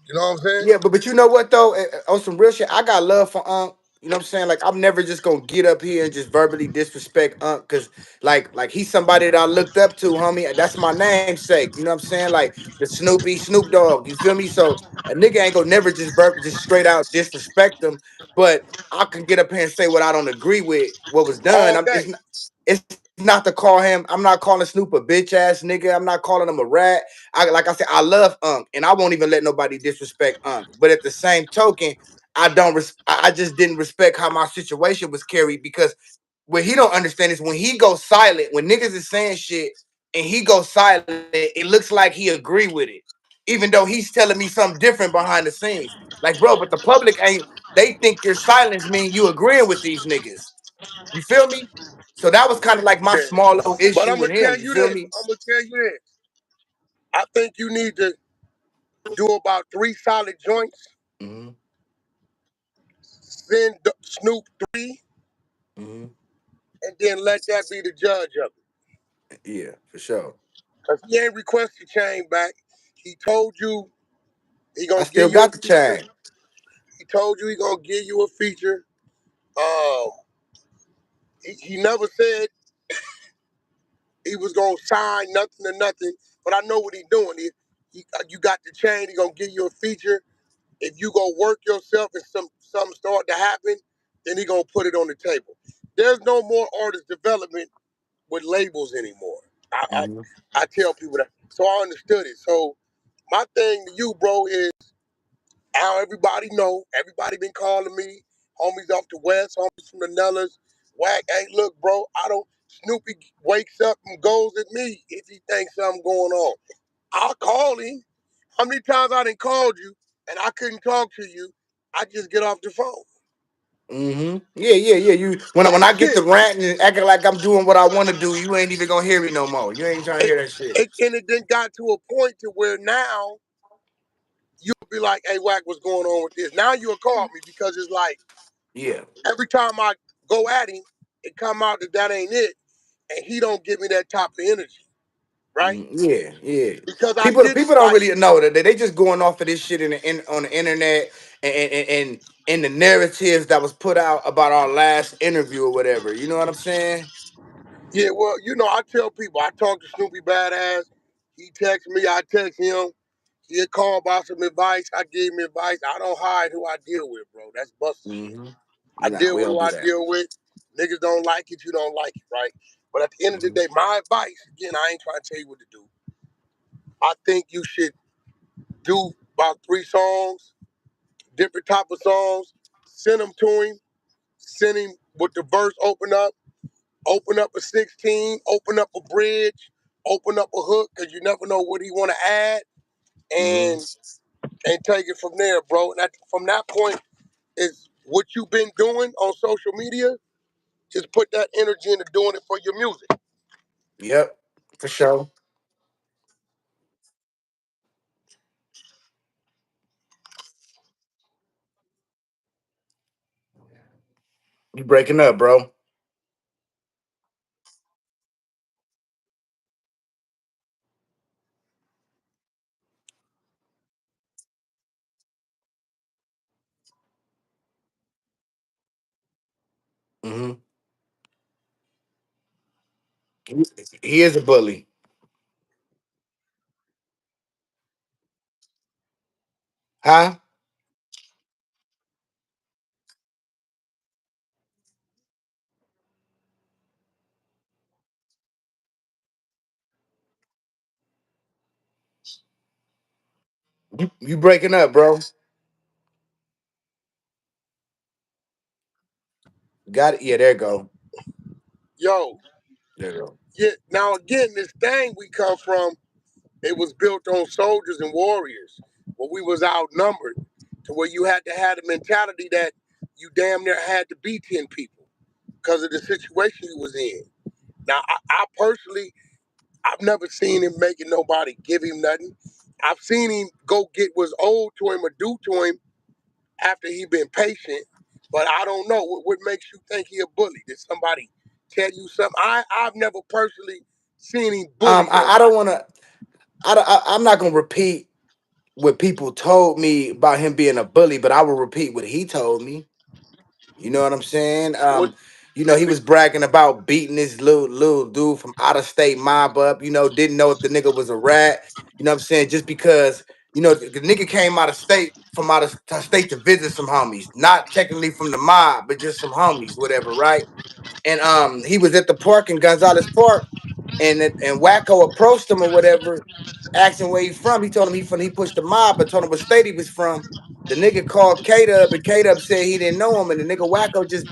You know what I'm saying? Yeah, but you know what though? On some real shit, I got love for Unc. You know what I'm saying? Like, I'm never just gonna get up here and just verbally disrespect Unc, cause like he's somebody that I looked up to, homie. That's my namesake. You know what I'm saying? Like the Snoopy, Snoop Dogg. You feel me? So a nigga ain't gonna never just straight out disrespect him. But I can get up here and say what I don't agree with what was done. All I'm day. it's not to call him. I'm not calling Snoop a bitch ass nigga. I'm not calling him a rat. Like I said, I love Unc, and I won't even let nobody disrespect Unc. But at the same token, I just didn't respect how my situation was carried because what he don't understand is when he goes silent, when niggas is saying shit and he goes silent, it looks like he agree with it, even though he's telling me something different behind the scenes. Like, bro, but the public ain't. They think your silence mean you agreeing with these niggas. You feel me? So that was kind of like my Yeah. small little But issue I'm with gonna him. tell You you feel this. me? I'm gonna tell you this. I think you need to do about 3 solid joints. Hmm. Send Snoop 3, Hmm. and then let that be the judge of it. Yeah, for sure. Cause he ain't requested chain back. He told you he I gonna still give you a got the feature. chain. He told you he gonna give you a feature. Um, he never said he was gonna sign nothing to nothing. But I know what he doing. You got the chain. He gonna give you a feature. If you go work yourself and something start to happen, then he gonna put it on the table. There's no more artist development with labels anymore. I, I Hmm. I tell people that. So I understood it. So my thing to you, bro, is how everybody know. Everybody been calling me, homies off the west, homies from the Nellas. Whack, hey, look, bro, I don't. Snoopy wakes up and goes at me if he thinks something going on. I'll call him. How many times I done called you and I couldn't talk to you? I just get off the phone. Yeah. You when I get to ranting and acting like I'm doing what I want to do, you ain't even gonna hear me no more. You ain't trying to it, hear that shit. and it then got to a point to where now you'll be like, hey, Wack, what's going on with this? Now you'll call me because it's like Yeah. every time I go at him, it come out that that ain't it. And he don't give me that type of energy, right? Yeah. Because I get People don't like, really know that they just going off of this shit on the internet and in the narratives that was put out about our last interview or whatever. You know what I'm saying? yeah, well, I tell people, I talk to Snoopy Badass. He texts me, I text him. He'll call about some advice. I give him advice. I don't hide who I deal with, bro. That's busted shit. Mm-hmm. I Nah, deal we with don't who do I that. deal with. Niggas don't like it, you don't like it, right? But at the end of the Mm-hmm. day, my advice, again, I ain't trying to tell you what to do. I think you should do about 3 songs, different type of songs, send them to him, send him with the verse open up a 16, open up a bridge, open up a hook, because you never know what he want to add, Mm-hmm. and take it from there, bro. And from that point is what you've been doing on social media. Just put that energy into doing it for your music. Yep, for sure. You breaking up, bro? Mm-hmm. He is a bully, huh? You breaking up, bro? Got it. Yeah, there you go. Yo, There you go. yeah. Now again, this thing we come from, it was built on soldiers and warriors, where we was outnumbered, to where you had to have the mentality that you damn near had to beat 10 people because of the situation he was in. Now, I personally, I've never seen him making nobody give him nothing. I've seen him go get what's owed to him or due to him after he been patient. But I don't know what makes you think he a bully. Did somebody tell you something? I've never personally seen him bully I don't nobody. want to. I'm not gonna repeat what people told me about him being a bully, but I will repeat what he told me. You know what I'm saying? What He was bragging about beating this little dude from out of state mob up. Didn't know if the nigga was a rat. You know what I'm saying? Just because the nigga came out of state from out of state to visit some homies, not technically from the mob, but just some homies, whatever, right? And he was at the park in Gonzales Park, and Wacko approached him or whatever, asking where he's from. He told him he pushed the mob, but told him what state he was from. The nigga called K-Dub, and K-Dub said he didn't know him, and the nigga Wacko just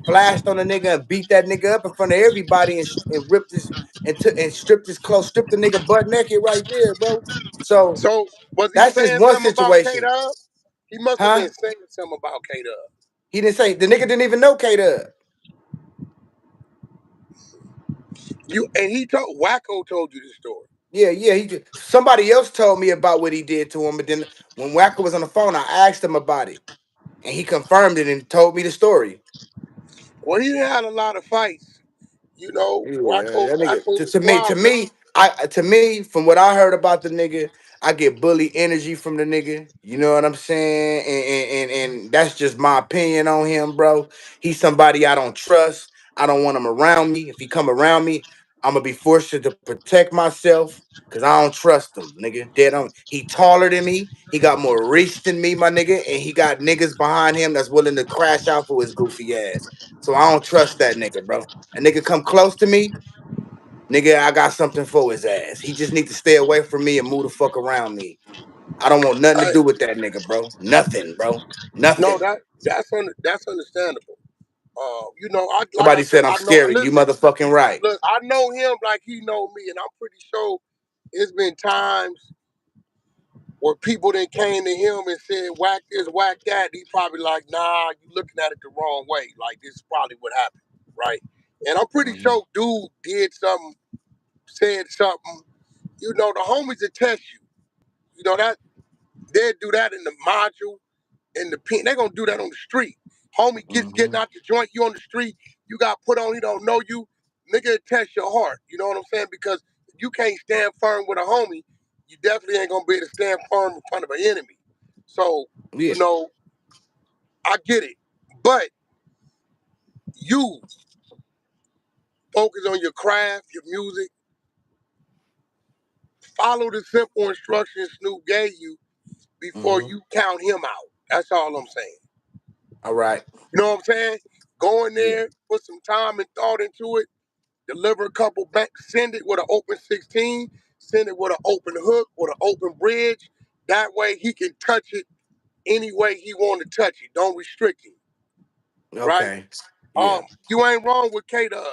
flashed on the nigga and beat that nigga up in front of everybody and ripped his and stripped his clothes, stripped the nigga butt naked right there, bro. So So was he that's just saying one something about K situation, Dub? He must have huh? been saying something about K Dub. He didn't say the nigga didn't even know K-Dub. You and he told Wacko told you the story. Yeah. Somebody else told me about what he did to him, but then when Wacker was on the phone, I asked him about it, and he confirmed it and told me the story. Well, he had a lot of fights. Yeah, Wacko that nigga. Wacko To was me, to wild. me, from what I heard about the nigga, I get bully energy from the nigga. You know what I'm saying? And that's just my opinion on him, bro. He's somebody I don't trust. I don't want him around me. If he come around me, I'm gonna be forced to protect myself because I don't trust him, nigga. Dead on. He taller than me. He got more reach than me, my nigga, and he got niggas behind him that's willing to crash out for his goofy ass. So I don't trust that nigga, bro. A nigga come close to me, nigga, I got something for his ass. He just need to stay away from me and move the fuck around me. I don't want nothing to I, do with that nigga, bro. Nothing, bro. no, Nothing. that's understandable. Like I Somebody said, said I'm I know. scary. You Listen, motherfucking right. look, I know him like he know me, and I'm pretty sure it's been times where people then came to him and said, "Whack this, whack that." He probably like, "Nah, you looking at it the wrong way. Like this is probably what happened, right?" And I'm pretty Mm-hmm. sure dude did something, said something. The homies that test you. That they'll do that in the module, in the pen. They're gonna do that on the street. Homie getting Mm-hmm. out the joint, you on the street, you got put on, he don't know you, nigga test your heart. You know what I'm saying? Because if you can't stand firm with a homie, you definitely ain't gonna be able to stand firm in front of an enemy. So, Yeah. you know, I get it. But you focus on your craft, your music, follow the simple instructions Snoop gave you before Mm-hmm. you count him out. That's all I'm saying. All right. You know what I'm saying? Go in Yeah. there, put some time and thought into it, deliver a couple back, send it with an open 16, send it with an open hook, with an open bridge. That way he can touch it any way he want to touch it. Don't restrict him, right? Okay. Yeah. You ain't wrong with K-Dub.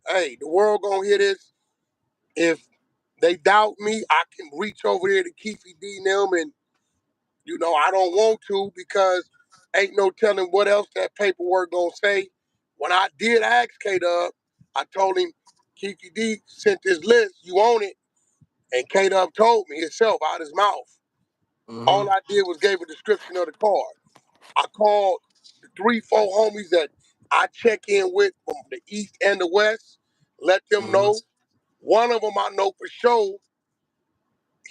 Hey, the world gonna hear this. If they doubt me, I can reach over there to Keefy D and them, and I don't want to because ain't no telling what else that paperwork gonna say. When I did ask K-Dub, I told him Keefy D sent this list, you own it, and K-Dub told me himself out his mouth. Mm-hmm. All I did was gave a description of the car. I called the 3, 4 homies that I check in with from the east and the west, let them Mm-hmm. know. One of them I know for sure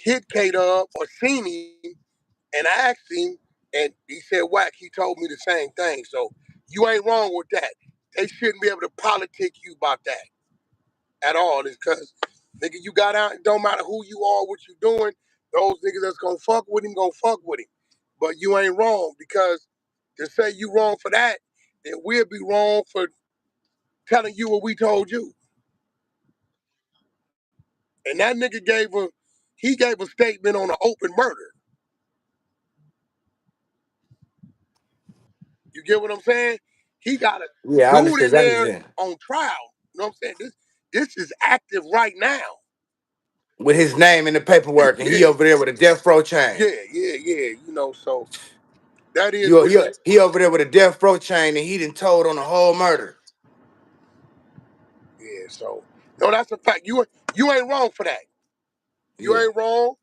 hit K-Dub or seen him and asked him, and he said, "Whack." He told me the same thing. So you ain't wrong with that. They shouldn't be able to politic you about that at all. It's because, nigga, you got out. It don't matter who you are, what you doing. Those niggas that's gonna fuck with him, gonna fuck with him. But you ain't wrong because to say you wrong for that, then we'll be wrong for telling you what we told you. And that nigga gave a statement on an open murder. You get what I'm saying? He got a Yeah, I dude understand in what you're there saying. on trial. You know what I'm saying? This is active right now. With his name in the paperwork, and he Yeah, over there with a death row chain. yeah. So that is You, what it you, is. he over there with a death row chain, and he done told on the whole murder. Yeah, so no, that's a fact. You ain't wrong for that. You Yeah. ain't wrong.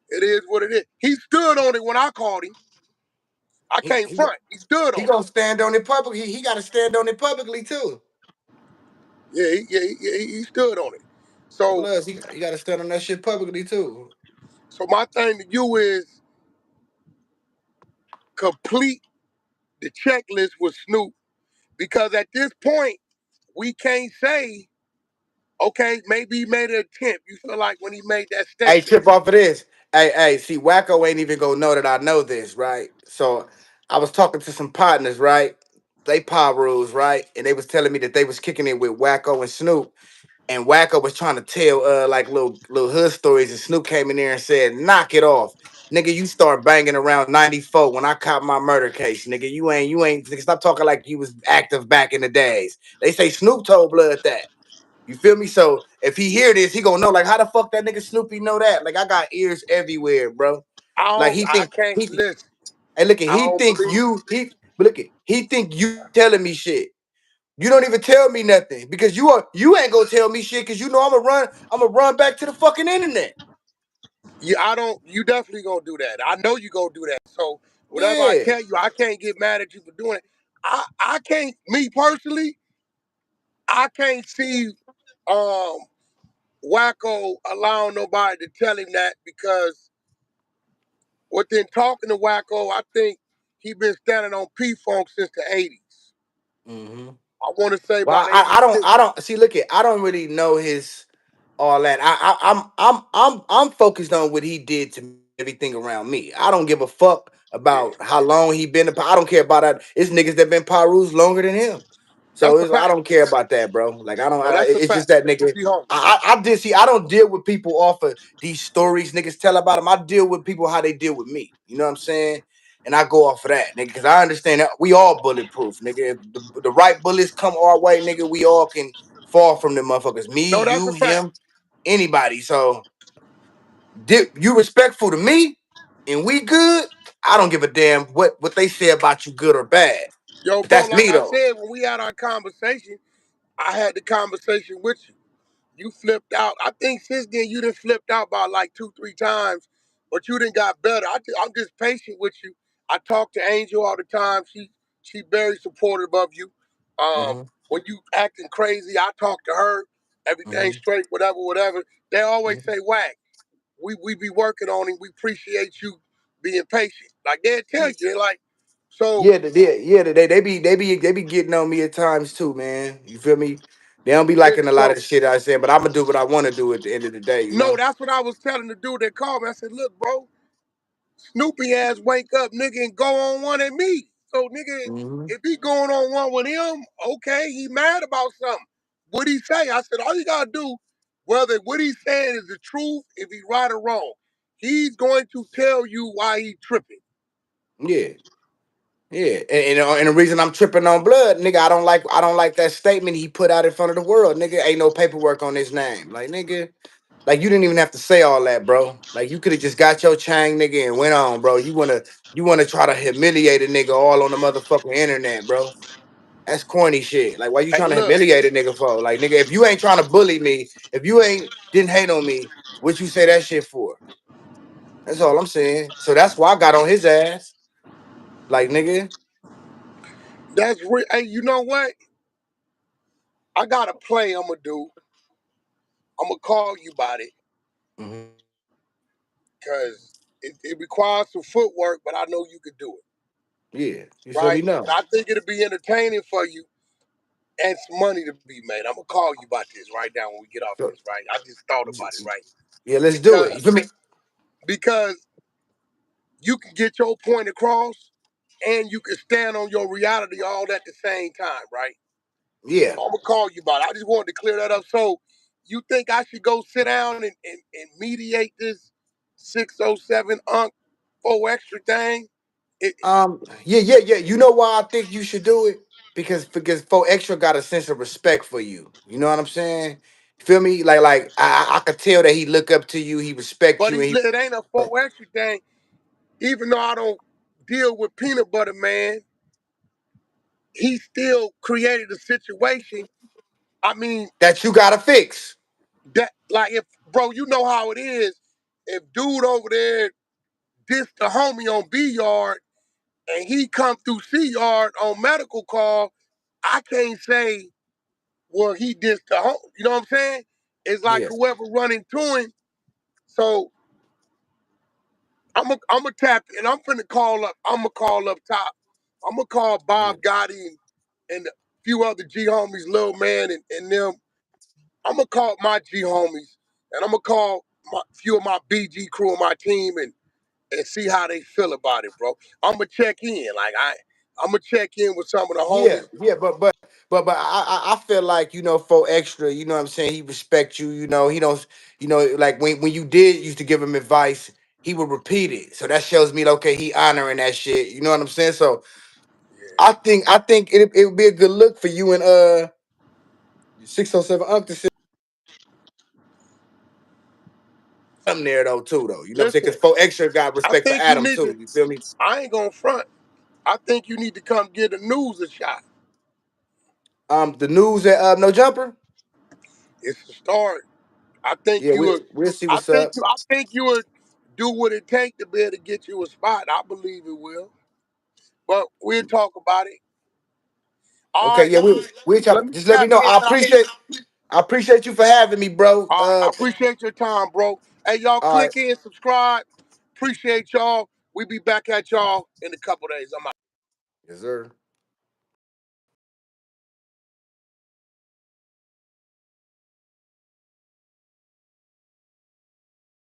It is what it is. He stood on it when I called him. I He can't he front. He stood he on it. gonna stand on it publicly. He got to stand on it publicly too. He stood on it. So, Bloods, he got to stand on that shit publicly too. so my thing to you is complete the checklist with Snoop because at this point we can't say, okay, maybe he made an attempt. You feel like when he made that Hey, statement. trip off of this. Hey, see, Wacko ain't even gonna know that I know this, right? So I was talking to some partners, right? They power rules, right? And they was telling me that they was kicking it with Wacko and Snoop. And Wacko was trying to tell like little hood stories, and Snoop came in there and said, "Knock it off, nigga. You start banging around '94 when I caught my murder case, nigga. You ain't nigga, stop talking like you was active back in the days." They say Snoop told Blood that. You feel me? So if he hear this, he gonna know like how the fuck that nigga Snoopy know that? Like I got ears everywhere, bro. Like he I think can't he listen. hey look at I he don't thinks believe. you he but look at he think you telling me shit. You don't even tell me nothing because you ain't gonna tell me shit because you know I'm gonna run back to the fucking internet. Yeah, I don't. You definitely gonna do that. I know you gonna do that. So whatever I Yeah. tell you, I can't get mad at you for doing it. I can't. Me personally, I can't see um Wacko allowing nobody to tell him that because within talking to Wacko, I think he been standing on P Funk since the '80s. Mm-hmm. I want to say Well, about I don't '86. I don't see. Look at I don't really know his all that. I'm focused on what he did to me, everything around me. I don't give a fuck Yeah, about how long he been. I don't care about that. It's niggas that been Pirus longer than him. So that's a I fact. don't care about that, bro. Like I don't. No, that's a It's fact. just that They can nigga. be home. I did see. I don't deal with people off of these stories niggas tell about them. I deal with people how they deal with me. You know what I'm saying? and I go off of that, nigga, because I understand that we all bulletproof, nigga. If the right bullets come our way, nigga, we all can fall from them motherfuckers. Me, No, that's you, a fact. him, anybody. So you respectful to me, and we good. I don't give a damn what they say about you, good or bad. Yo, But bro, that's like me I though. said when we had our conversation, I had the conversation with you. You flipped out. I think since then you done flipped out about like 2, 3 times, but you done got better. I'm just patient with you. I talk to Angel all the time. She very supportive of you. Hmm. When you acting crazy, I talk to her. Everything Hmm. straight, whatever, whatever. They always Hmm. say, "Whack, we be working on it. We appreciate you being patient." Like they'll tell you, they're like, so Yeah, they be getting on me at times too, man. You feel me? They don't be yeah, liking a lot of so the shit I say, but I'm gonna do what I want to do at the end of the day, you no, know. that's what I was telling the dude that called me. I said, "Look, bro, Snoopy ass wake up, nigga, and go on one at me. So, nigga, Hmm. if he going on one with him, okay, he mad about something. What he say? I said, all you gotta do, whether what he's saying is the truth, if he right or wrong, he's going to tell you why he tripping. Yeah, yeah, and the reason I'm tripping on blood, nigga, I don't like that statement he put out in front of the world, nigga. Ain't no paperwork on his name, like nigga. Like you didn't even have to say all that, bro. Like you could have just got your chang, nigga, and went on, bro. You wanna try to humiliate a nigga all on the motherfucking internet, bro. That's corny shit. Like, why you Hey, trying to look, humiliate a nigga for? Like, nigga, if you ain't trying to bully me, if you ain't didn't hate on me, what you say that shit for? That's all I'm saying. So that's why I got on his ass. Like, nigga. that's real. Hey, you know what? I got a play I'm gonna do. I'm gonna call you about it Mhm. because it requires some footwork, but I know you could do it, Yeah, just let right? me know. And I think it'll be entertaining for you and some money to be made. I'm gonna call you about this right now when we get off So, this, right? I just thought about it, right? yeah, let's do it. You Because feel me? because you can get your point across and you can stand on your reality all at the same time, right? Yeah. So I'm gonna call you about it. I just wanted to clear that up. So you think I should go sit down and mediate this 607 unk 4 extra thing? It, Yeah. You know why I think you should do it? Because 4 Extra got a sense of respect for you. You know what I'm saying? Feel me? Like I could tell that he look up to you, he respect but you, and he it ain't a 4 extra thing. Even though I don't deal with peanut butter man, he still created a situation. I mean, that you gotta fix. that like if bro, you know how it is. If dude over there dissed the homie on B yard and he come through C yard on medical call, I can't say, well, he dissed the home. You know what I'm saying? It's like Yeah. whoever run into him. So I'm a tap and I'm finna call up. I'm gonna call up top. I'm gonna call Yeah. Bob Gotti and a few other G homies, Lil Man and them. I'm gonna call my G homies and I'm gonna call few of my BG crew on my team and see how they feel about it, bro. I'm gonna check in. I'm gonna check in with some of the Yeah, homies. yeah, but I feel like 4 Extra. You know what I'm saying? He respect you. You know he don't. Like when you did used to give him advice, he would repeat it. So that shows me okay, he honoring that shit. You know what I'm saying? So Yeah. I think it would be a good look for you and 607 Unc to say something there though too though. You know what I'm saying? Listen, Because 4 Extra got I respect for think you Adam need to. too. You feel me? I ain't gonna front. I think you need to come get the news a shot. The news at No Jumper. It's the start. I think Yeah, you we would. we'll see what's up. I think you would do what it take to be able to get you a spot. I believe it will. But we'll talk about it. All Okay, right, yeah, we let try. me Just let me tap know. in. I appreciate you for having me, bro. All right, I appreciate your time, bro. Hey, y'all, All right. click in, subscribe. Appreciate y'all. We be back at y'all in a couple days. I'm out. Yes, sir.